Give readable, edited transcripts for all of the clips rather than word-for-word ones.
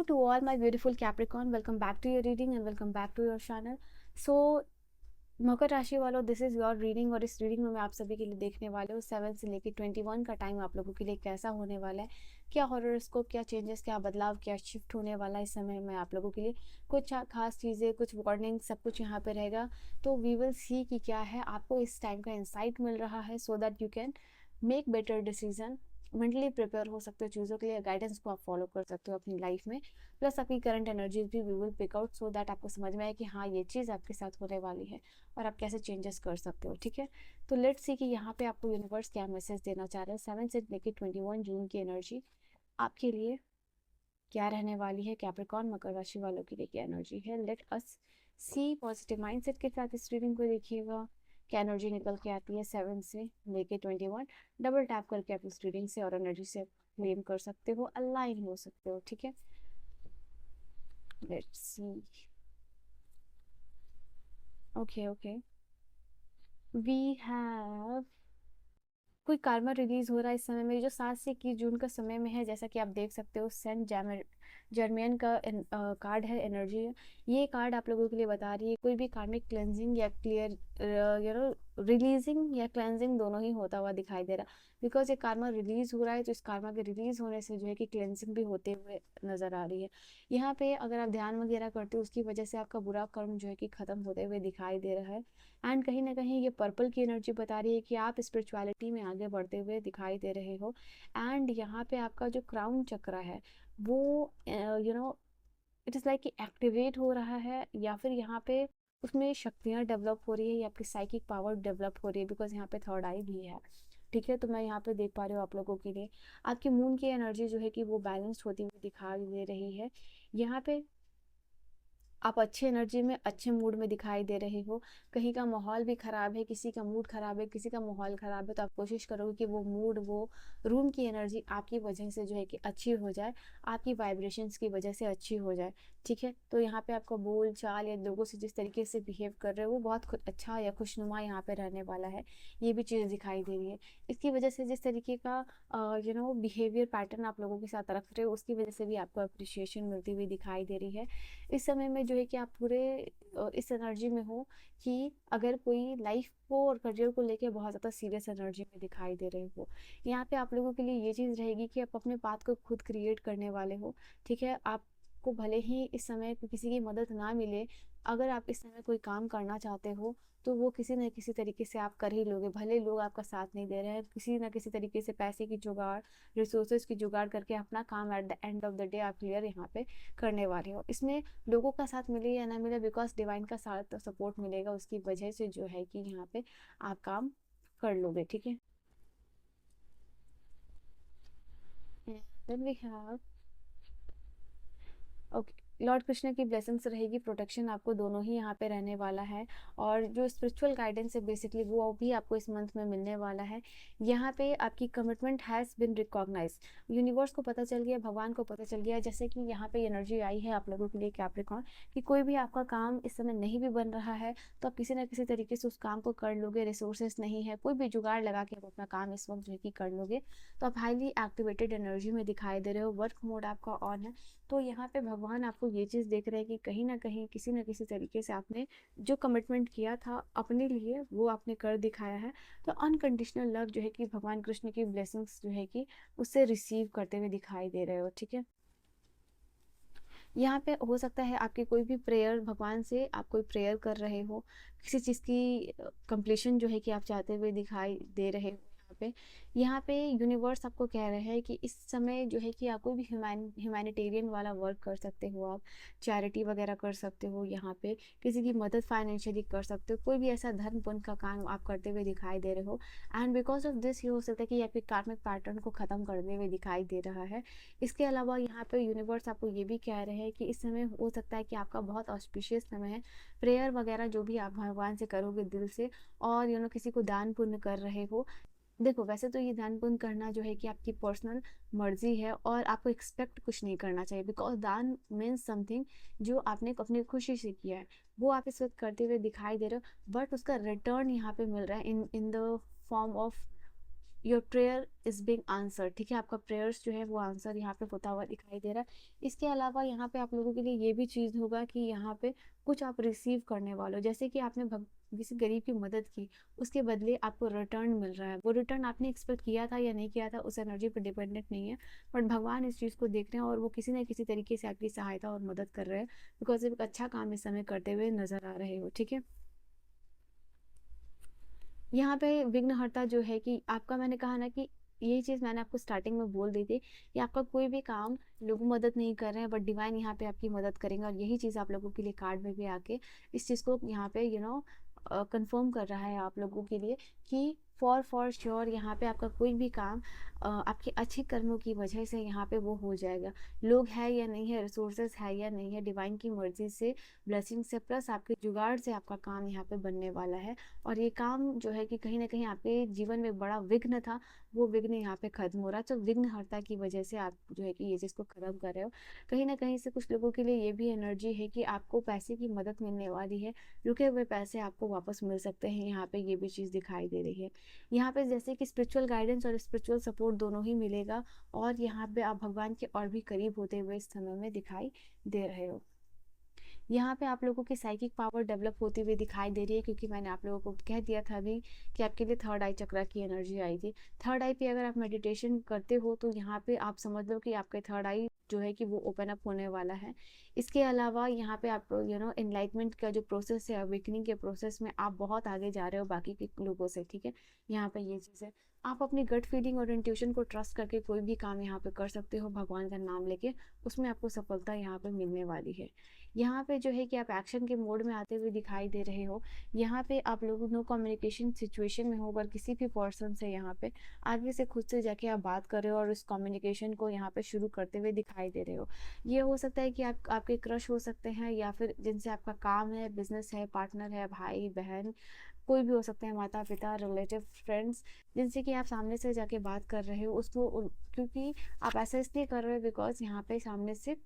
Hello to all my beautiful Capricorn. Welcome back to your reading and welcome back to your channel. So मकर राशि वालों, this is your reading और इस reading में मैं आप सभी के लिए देखने वाले हूँ 7 से लेकर 21 का टाइम आप लोगों के लिए कैसा होने वाला है, क्या हॉरोस्कोप, क्या चेंजेस, क्या बदलाव, क्या शिफ्ट होने वाला है इस समय में आप लोगों के लिए। कुछ खास चीज़ें, कुछ वार्निंग, सब कुछ यहाँ पे रहेगा। तो वी विल सी कि क्या है आपको इस टाइम का इंसाइट मिल रहा है, so that you can make better decision. Mentally prepare हो सकते हो चीज़ों के लिए, गाइडेंस को आप फॉलो कर सकते हो अपनी लाइफ में। प्लस आपकी करंट एनर्जीज भी we will pick out, so that आपको समझ में आए कि हाँ ये चीज़ आपके साथ होने वाली है और आप कैसे चेंजेस कर सकते हो। ठीक है, तो लेट्स सी कि यहाँ पे आपको यूनिवर्स क्या मैसेज देना चाह रहा है। 7 से लेकर 21 जून की एनर्जी आपके लिए क्या रहने वाली है। कैप्रिकॉर्न मकर राशि वालों के लिए क्या एनर्जी है, लेट अस सी। पॉजिटिव माइंडसेट के साथ इस रीडिंग को देखिएगा, क्या एनर्जी निकल के आती है 7 से लेके 21। डबल टैप करके आप इस रीडिंग से और एनर्जी से क्लेम कर सकते हो, अलाइन हो सकते हो। ठीक है, let's see. Okay okay, we have कोई कार्मा रिलीज हो रहा है इस समय में जो 7 से 21 जून का समय में है। जैसा कि आप देख सकते हो, सेंट जर्मियन का कार्ड है, एनर्जी है। ये कार्ड आप लोगों के लिए बता रही है कोई भी कार्मिक क्लेंजिंग या क्लियर रिलीजिंग या क्लेंजिंग दोनों ही होता हुआ दिखाई दे रहा। बिकॉज ये कार्मा रिलीज हो रहा है, तो इस कार्मा के रिलीज होने से जो है कि क्लेंजिंग भी होते हुए नजर आ रही है। यहाँ पे अगर आप ध्यान वगैरह करते हो उसकी वजह से आपका बुरा कर्म जो है कि खत्म होते हुए दिखाई दे रहा है। एंड कहीं ना कहीं ये पर्पल की एनर्जी बता रही है कि आप स्पिरिचुअलिटी में आगे बढ़ते हुए दिखाई दे रहे हो। एंड यहाँ पे आपका जो क्राउन चक्र है वो इट इज़ लाइक कि एक्टिवेट हो रहा है, या फिर यहाँ पे उसमें शक्तियाँ डेवलप हो रही है या आपकी साइकिक पावर डेवलप हो रही है। बिकॉज यहाँ पे थर्ड आई भी है। ठीक है, तो मैं यहाँ पे देख पा रही हूँ आप लोगों के लिए आपकी मून की एनर्जी जो है कि वो बैलेंस्ड होती हुई दिखाई दे रही है। यहाँ पे आप अच्छी एनर्जी में, अच्छे मूड में दिखाई दे रहे हो। कहीं का माहौल भी ख़राब है, किसी का मूड ख़राब है, किसी का माहौल ख़राब है, तो आप कोशिश करोगे कि वो मूड, वो रूम की एनर्जी आपकी वजह से जो है कि अच्छी हो जाए, आपकी वाइब्रेशंस की वजह से अच्छी हो जाए। ठीक है, तो यहाँ पे आपका बोल चाल या लोगों से जिस तरीके से बिहेव कर रहे हो वो बहुत अच्छा या खुशनुमा यहाँ पे रहने वाला है, ये भी चीज़ दिखाई दे रही है। इसकी वजह से जिस तरीके का बिहेवियर पैटर्न आप लोगों के साथ रख रहे हो उसकी वजह से भी आपको अप्रिशिएशन मिलती हुई दिखाई दे रही है। इस समय में जो है कि आप पूरे इस एनर्जी में हो कि अगर कोई लाइफ को और करियर को लेके बहुत ज़्यादा सीरियस एनर्जी में दिखाई दे रहे हो। यहाँ पे आप लोगों के लिए ये चीज़ रहेगी कि आप अपने पाथ को खुद क्रिएट करने वाले हो। ठीक है, आपको भले ही इस समय किसी की मदद ना मिले, अगर आप इस समय कोई काम करना चाहते हो तो वो किसी न किसी तरीके से आप कर ही लोगे। भले लोग आपका साथ नहीं दे रहे हैं, किसी न किसी तरीके से पैसे की जुगाड़, रिसोर्सेज की जुगाड़ करके अपना काम at the end of the day आप क्लियर यहाँ पे करने वाले हो। इसमें लोगों का साथ मिले या ना मिले, बिकॉज डिवाइन का साथ सपोर्ट मिलेगा, उसकी वजह से जो है कि यहाँ पे आप काम कर लोगे। ठीक है, then we have okay, lord Krishna की ब्लेसिंग्स रहेगी, प्रोटेक्शन आपको दोनों ही यहाँ पे रहने वाला है। और जो स्पिरिचुअल गाइडेंस है बेसिकली वो भी आपको इस मंथ में मिलने वाला है। यहाँ पे आपकी commitment has been recognise, universe को पता चल गया, भगवान को पता चल गया। जैसे कि यहाँ पे एनर्जी आई है आप लोगों के लिए कैप्रिकॉर्न कि कोई भी आपका काम इस समय नहीं भी बन रहा है तो आप किसी ना किसी तरीके से उस काम को कर लोगे। रिसोर्सेज नहीं है, कोई भी जुगाड़ लगा के आप अपना काम इस वक्त जो है कि कर लोगे। तो आप हाईली एक्टिवेटेड एनर्जी में दिखाई दे रहे हो, वर्क मोड आपका ऑन है। तो यहाँ पे भगवान आपको ये चीज़ देख रहे हैं कि कहीं ना कहीं किसी न किसी तरीके से आपने जो कमिटमेंट किया था अपने लिए वो आपने कर दिखाया है। तो अनकंडीशनल लव जो है कि भगवान कृष्ण की ब्लेसिंग्स जो है कि उससे रिसीव करते हुए दिखाई दे रहे हो। ठीक है, यहाँ पे हो सकता है आपकी कोई भी प्रेयर, भगवान से आप कोई प्रेयर कर रहे हो, किसी चीज़ की कंप्लीशन जो है कि आप चाहते हुए दिखाई दे रहे हो। यहाँ पे यूनिवर्स आपको कह रहे हैं कि इस समय जो है कि आप कोई भी ह्यूमैनिटेरियन वाला वर्क कर सकते हो, आप चैरिटी वगैरह कर सकते हो, यहाँ पे किसी की मदद फाइनेंशियली कर सकते हो, कोई भी ऐसा धर्म पुण्य का काम आप करते हुए दिखाई दे रहे हो। एंड बिकॉज ऑफ दिस ये हो सकता है कि आपके कार्मिक पैटर्न को ख़त्म करने में दिखाई दे रहा है। इसके अलावा यहाँ पे यूनिवर्स आपको ये भी कह रहे हैं कि इस समय हो सकता है कि आपका बहुत ऑस्पिशियस समय है। प्रेयर वगैरह जो भी आप भगवान से करोगे दिल से, और किसी को दान पुण्य कर रहे हो। देखो वैसे तो ये दान पुण्य करना जो है कि आपकी पर्सनल मर्जी है और आपको एक्सपेक्ट कुछ नहीं करना चाहिए, बिकॉज दान मीन्स समथिंग जो आपने अपनी खुशी से किया है वो आप इस वक्त करते हुए दिखाई दे रहे हो। बट उसका रिटर्न यहाँ पे मिल रहा है in in the form of your prayer is being answer, ठीक है, आपका प्रेयर्स जो है वो आंसर यहाँ पे होता हुआ दिखाई दे रहा है। इसके अलावा यहाँ पे आप लोगों के लिए ये भी चीज़ होगा कि यहाँ पे कुछ आप रिसीव करने वाले हो, जैसे कि आपने किसी गरीब की मदद की, उसके बदले आपको रिटर्न मिल रहा है। वो रिटर्न आपने एक्सपेक्ट किया था या नहीं किया था, उस एनर्जी पर डिपेंडेंट नहीं है, बट भगवान इस चीज़ को देख रहे हैं और वो किसी न किसी तरीके से आपकी सहायता और मदद कर रहे हैं, बिकॉज एक अच्छा काम इस समय करते हुए नजर आ रहे हो, ठीक है। यहाँ पे विघ्नहर्ता जो है कि आपका, मैंने कहा ना कि यही चीज़ मैंने आपको स्टार्टिंग में बोल दी थी कि आपका कोई भी काम लोग मदद नहीं कर रहे हैं, बट डिवाइन यहाँ पे आपकी मदद करेंगे, और यही चीज़ आप लोगों के लिए कार्ड में भी आके इस चीज़ को यहाँ पे कंफर्म कर रहा है आप लोगों के लिए कि फॉर श्योर यहाँ पे आपका कोई भी काम आपके अच्छे कर्मों की वजह से यहाँ पे वो हो जाएगा। लोग है या नहीं है, रिसोर्सेज है या नहीं है, डिवाइन की मर्जी से, ब्लेसिंग से, प्लस आपके जुगाड़ से आपका काम यहाँ पे बनने वाला है। और ये काम जो है कि कहीं ना कहीं आपके जीवन में बड़ा विघ्न था, वो विघ्न यहाँ पे खत्म हो रहा है। तो विघ्नहर्ता की वजह से आप जो है कि ये चीज़ को खत्म कर रहे हो। कहीं ना कहीं से कुछ लोगों के लिए ये भी एनर्जी है कि आपको पैसे की मदद मिलने वाली है, रुके हुए पैसे आपको वापस मिल सकते हैं, यहाँ पे ये भी चीज़ दिखाई दे रही है। यहाँ पे जैसे कि स्पिरिचुअल गाइडेंस और स्पिरिचुअल सपोर्ट दोनों ही मिलेगा, और यहाँ पे आप भगवान के और भी करीब होते हुए इस समय में दिखाई दे रहे हो। यहाँ पे आप लोगों की साइकिक पावर डेवलप होती हुई दिखाई दे रही है, क्योंकि मैंने आप लोगों को कह दिया था अभी कि आपके लिए थर्ड आई चक्रा की एनर्जी आई थी। थर्ड आई पे अगर आप मेडिटेशन करते हो तो यहाँ पे आप समझ लो कि आपके थर्ड आई जो है कि वो ओपन अप होने वाला है। इसके अलावा यहाँ पे आप एनलाइटमेंट का जो प्रोसेस है, अवेकनिंग के प्रोसेस में आप बहुत आगे जा रहे हो बाकी के लोगों से, ठीक है। यहाँ पे ये चीज़ है, आप अपनी गट फीलिंग और इंट्यूशन को ट्रस्ट करके कोई भी काम यहाँ पे कर सकते हो, भगवान का नाम लेके, उसमें आपको सफलता यहाँ पे मिलने वाली है। यहाँ पे जो है कि आप एक्शन के मोड में आते हुए दिखाई दे रहे हो। यहाँ पे आप लोग नो कम्युनिकेशन सिचुएशन में हो, अगर किसी भी पर्सन से यहाँ पे आगे से खुद से जाके आप बात कर रहे हो और उस कम्युनिकेशन को यहाँ पे शुरू करते हुए दिखाई दे रहे हो। ये हो सकता है कि आपके क्रश हो सकते हैं, या फिर जिनसे आपका काम है, बिजनेस है, पार्टनर है, भाई बहन, कोई भी हो सकते हैं, माता पिता, रिलेटिव, फ्रेंड्स, जिनसे कि आप सामने से जाके बात कर रहे हो उसको, क्योंकि आप ऐसा इसलिए कर रहे हो बिकॉज यहाँ पे सामने से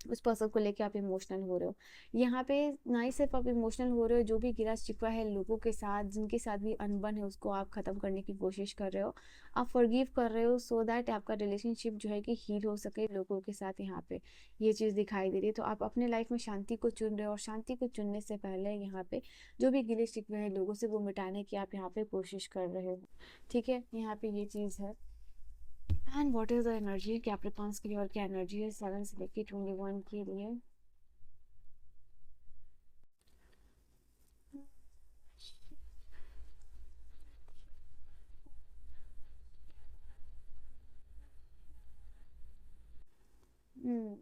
उस पर्सन को लेके आप इमोशनल हो रहे हो। यहाँ पे ना ही सिर्फ आप इमोशनल हो रहे हो, जो भी गिला शिकवा है लोगों के साथ, जिनके साथ भी अनबन है, उसको आप खत्म करने की कोशिश कर रहे हो, आप फॉरगिव कर रहे हो, सो दैट आपका रिलेशनशिप जो है कि हील हो सके लोगों के साथ। यहाँ पे ये चीज़ दिखाई दे रही है। तो आप अपने लाइफ में शांति को चुन रहे हो, और शांति को चुनने से पहले यहाँ पे जो भी गिले शिकवे हैं लोगों से, वो मिटाने की आप यहाँ पे कोशिश कर रहे हो, ठीक है। यहाँ पे ये चीज़ है। And what is the energy Capricorns के लिए, और क्या एनर्जी है 7 से लेके 21 के लिए।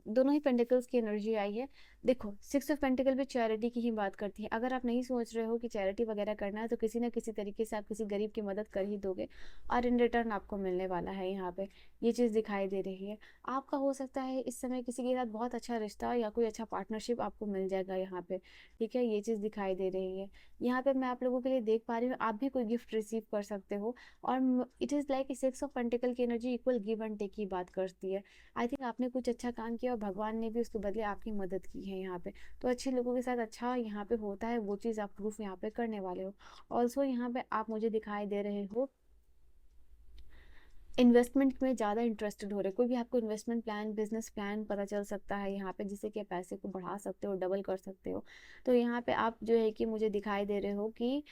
दोनों ही पेंटिकल्स की एनर्जी आई है। देखो, 6 ऑफ पेंटिकल भी चैरिटी की ही बात करती है। अगर आप नहीं सोच रहे हो कि चैरिटी वगैरह करना है, तो किसी ना किसी तरीके से आप किसी गरीब की मदद कर ही दोगे, और इन रिटर्न आपको मिलने वाला है। यहाँ पे ये चीज़ दिखाई दे रही है। आपका हो सकता है इस समय किसी के साथ बहुत अच्छा रिश्ता या कोई अच्छा पार्टनरशिप आपको मिल जाएगा यहाँ पे, ठीक है। ये चीज़ दिखाई दे रही है। यहाँ पे मैं आप लोगों के लिए देख पा रही हूँ, आप भी कोई गिफ्ट रिसीव कर सकते हो, और इट इज़ लाइक 6 ऑफ पेंटिकल की energy equal give and take की बात करती है। आई थिंक आपने कुछ अच्छा काम किया और भगवान ने भी उसके बदले आपकी मदद की है यहाँ पे। तो अच्छे लोगों के साथ अच्छा यहाँ पे होता है, वो चीज़ आप प्रूफ यहाँ पे करने वाले हो। ऑल्सो यहाँ पे आप मुझे दिखाई दे रहे हो इन्वेस्टमेंट में ज़्यादा इंटरेस्टेड हो रहे हो। कोई भी आपको इन्वेस्टमेंट प्लान, बिजनेस प्लान पता चल सकता है यहाँ पे, जिससे कि आप पैसे को बढ़ा सकते हो, डबल कर सकते हो। तो यहाँ पे आप जो है कि मुझे दिखाई दे रहे हो कि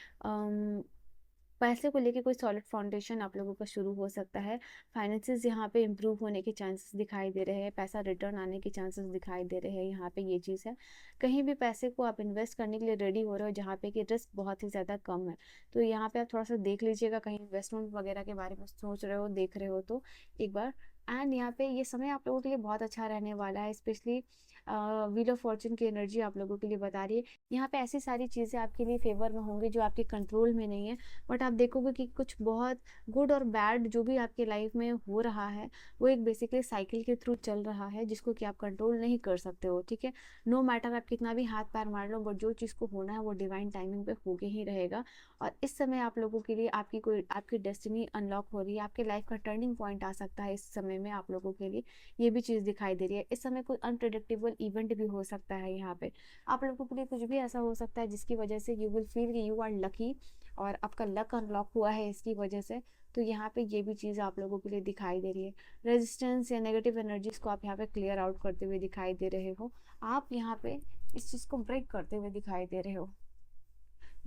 पैसे को लेके कोई सॉलिड फाउंडेशन आप लोगों का शुरू हो सकता है। फाइनेंसेस यहाँ पे इंप्रूव होने के चांसेस दिखाई दे रहे हैं, पैसा रिटर्न आने के चांसेस दिखाई दे रहे हैं। यहाँ पे ये चीज़ है, कहीं भी पैसे को आप इन्वेस्ट करने के लिए रेडी हो रहे हो जहाँ पे कि रिस्क बहुत ही ज़्यादा कम है, तो यहाँ पे आप थोड़ा सा देख लीजिएगा, कहीं इन्वेस्टमेंट वगैरह के बारे में सोच रहे हो, देख रहे हो तो एक बार। एंड यहाँ पे ये समय आप लोगों के लिए बहुत अच्छा रहने वाला है, स्पेशली व्हील ऑफ फॉर्चून की एनर्जी आप लोगों के लिए बता रही है। यहाँ पे ऐसी सारी चीज़ें आपके लिए फेवर में होंगी जो आपके कंट्रोल में नहीं है, बट आप देखोगे कि कुछ बहुत गुड और बैड जो भी आपके लाइफ में हो रहा है, वो एक बेसिकली साइकिल के थ्रू चल रहा है, जिसको कि आप कंट्रोल नहीं कर सकते हो, ठीक है। नो मैटर आप कितना भी हाथ पैर मार लो, बट जो चीज़ को होना है वो डिवाइन टाइमिंग पे होके ही रहेगा। और इस समय आप लोगों के लिए आपकी डेस्टिनी अनलॉक हो रही है, आपके लाइफ का टर्निंग पॉइंट आ सकता है इस समय में आप लोगों के लिए। ये भी चीज़ दिखाई दे रही है। इस समय कोई अनप्रिडिक्टेबल इवेंट भी हो सकता है यहाँ पे, आप लोगों के लिए कुछ भी ऐसा हो सकता है जिसकी वजह से यू विल फील कि यू आर लकी, और आपका लक अनलॉक हुआ है इसकी वजह से। तो यहाँ पे ये भी चीज़ आप लोगों के लिए दिखाई दे रही है। रेजिस्टेंस या नेगेटिव एनर्जीज को आप यहाँ पे क्लियर आउट करते हुए दिखाई दे रहे हो। आप यहाँ पे इस चीज़ को ब्रेक करते हुए दिखाई दे रहे हो।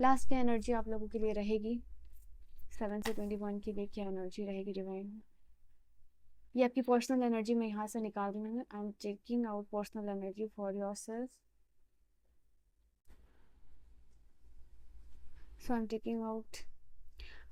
लास्ट क्या एनर्जी आप लोगों के लिए रहेगी 7 से 21 के लिए, क्या एनर्जी रहेगी डिवाइन? ये आपकी पर्सनल एनर्जी मैं यहाँ से निकाल रही हूँ। I am taking out personal energy for your self. So I am taking out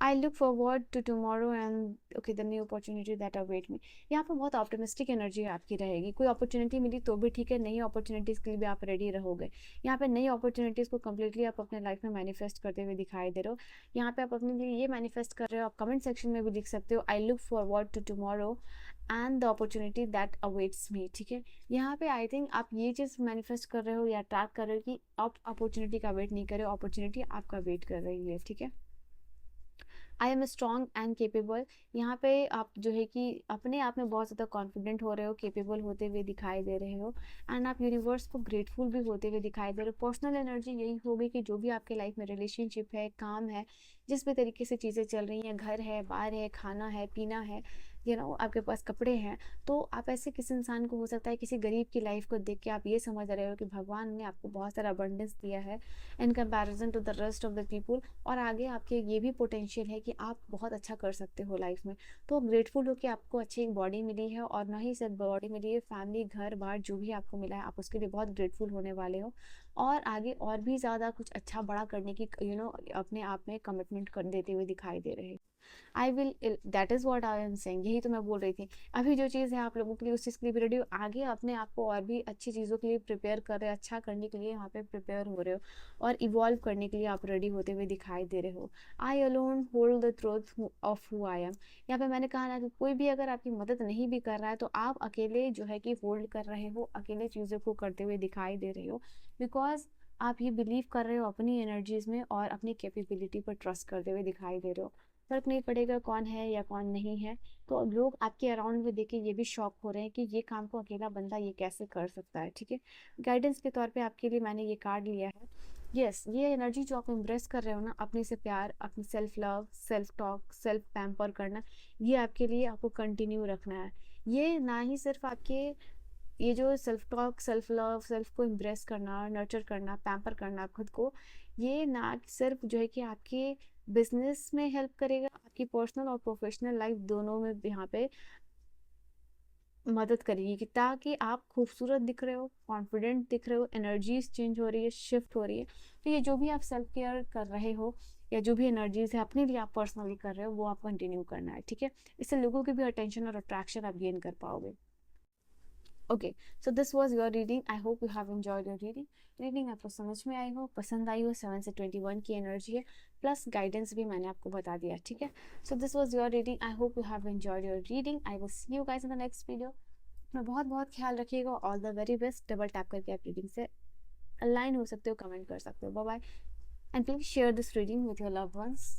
I look forward to tomorrow and okay the new opportunity that await me। यहाँ पे बहुत ऑप्टिमिस्टिक एनर्जी आपकी रहेगी। कोई अपॉर्चुनिटी मिली तो भी ठीक है, नई अपॉर्चुनिटीज़ के लिए भी आप रेडी रहोगे। यहाँ पे नई अपॉर्चुनिटीज़ को कम्प्लीटली आप अपने लाइफ में मैनिफेस्ट करते हुए दिखाई दे रहे हो। यहाँ पे आप अपने लिए ये मैनिफेस्ट कर रहे हो, आप कमेंट सेक्शन में भी लिख सकते हो I look forward to tomorrow and the opportunity that awaits me. ठीक है, यहाँ पे आई थिंक आप ये चीज़ मैनिफेस्ट कर रहे हो या ट्रैक कर रहे हो कि आप अपॉर्चुनिटी का वेट नहीं कर रहे हो, अपॉर्चुनिटी आपका वेट कर रही है। ठीक है, I am strong and capable. यहाँ पे आप जो है कि अपने आप में बहुत ज़्यादा कॉन्फिडेंट हो रहे हो, केपेबल होते हुए दिखाई दे रहे हो। एंड आप यूनिवर्स को ग्रेटफुल भी होते हुए दिखाई दे रहे हो। पर्सनल एनर्जी यही होगी कि जो भी आपके लाइफ में रिलेशनशिप है, काम है, जिस भी तरीके से चीज़ें चल रही हैं, घर है, बाहर है, खाना है, पीना है, आपके पास कपड़े हैं, तो आप ऐसे किसी इंसान को, हो सकता है किसी गरीब की लाइफ को देख के आप ये समझ रहे हो कि भगवान ने आपको बहुत सारा अबंडेंस दिया है in comparison to the rest of the people, और आगे आपके ये भी पोटेंशियल है कि आप बहुत अच्छा कर सकते हो लाइफ में। तो ग्रेटफुल हो कि आपको अच्छी एक बॉडी मिली है, और ना ही सिर्फ बॉडी मिली है, फैमिली, घर बार जो भी आपको मिला है आप उसके लिए बहुत ग्रेटफुल होने वाले हो। और आगे और भी ज़्यादा कुछ अच्छा बड़ा करने की अपने आप में कमिटमेंट कर देते हुए दिखाई दे रहे हैं। I will, that is what I am saying, यही तो मैं बोल रही थी। अभी जो चीज़ है आप लोगों के लिए उस चीज़ के लिए भी रेडी हो, आगे अपने आप को और भी अच्छी चीज़ों के लिए प्रिपेयर कर रहे हो, अच्छा करने के लिए यहाँ पे प्रिपेयर हो रहे हो, और इवॉल्व करने के लिए आप रेडी होते हुए दिखाई दे रहे हो। आई alone hold the truth of who I am. यहाँ पे मैंने कहा ना कि कोई भी अगर आपकी मदद नहीं भी कर रहा है तो आप अकेले जो है कि होल्ड कर रहे हो, अकेले चीज़ों को करते हुए दिखाई दे रहे हो, बिकॉज आप ये बिलीव कर रहे हो अपनी एनर्जीज में और अपनी कैपेबिलिटी पर ट्रस्ट करते हुए दिखाई दे रहे हो। फर्क नहीं पड़ेगा कौन है या कौन नहीं है, तो लोग आपके अराउंड में देख के ये भी शॉक हो रहे हैं कि ये काम को अकेला बंदा ये कैसे कर सकता है। ठीक है, गाइडेंस के तौर पे आपके लिए मैंने ये कार्ड लिया है। यस, ये एनर्जी जो आप इम्प्रेस कर रहे हो ना, अपने से प्यार, अपनी self love, self talk, self pamper करना, ये आपके लिए आपको कंटिन्यू रखना है। ये ना ही सिर्फ आपके ये जो self talk, self love, self को इम्प्रेस करना, नर्चर करना, पैम्पर करना खुद को, ये ना सिर्फ जो है कि आपके बिजनेस में हेल्प करेगा, आपकी पर्सनल और प्रोफेशनल लाइफ दोनों में यहाँ पे मदद करेगी कि ताकि आप खूबसूरत दिख रहे हो, कॉन्फिडेंट दिख रहे हो, एनर्जीज चेंज हो रही है, शिफ्ट हो रही है। तो ये जो भी आप सेल्फ केयर कर रहे हो या जो भी एनर्जीज है अपने लिए आप पर्सनली कर रहे हो, वो आप कंटिन्यू करना है। ठीक है, इससे लोगों की भी अटेंशन और अट्रैक्शन आप गेन कर पाओगे। Okay, so this was your reading. I hope you have enjoyed your reading आपको समझ में आई हो, पसंद आई हो। 7 से 21 की एनर्जी है, प्लस गाइडेंस भी मैंने आपको बता दिया। ठीक है, so this was your reading. I hope you have enjoyed your reading. I will see you guys in the next video. अपना बहुत बहुत ख्याल रखिएगा। All the very best. Double tap करके आप रीडिंग से अलाइन हो सकते हो, कमेंट कर सकते हो। Bye bye, and please share this reading with your loved once.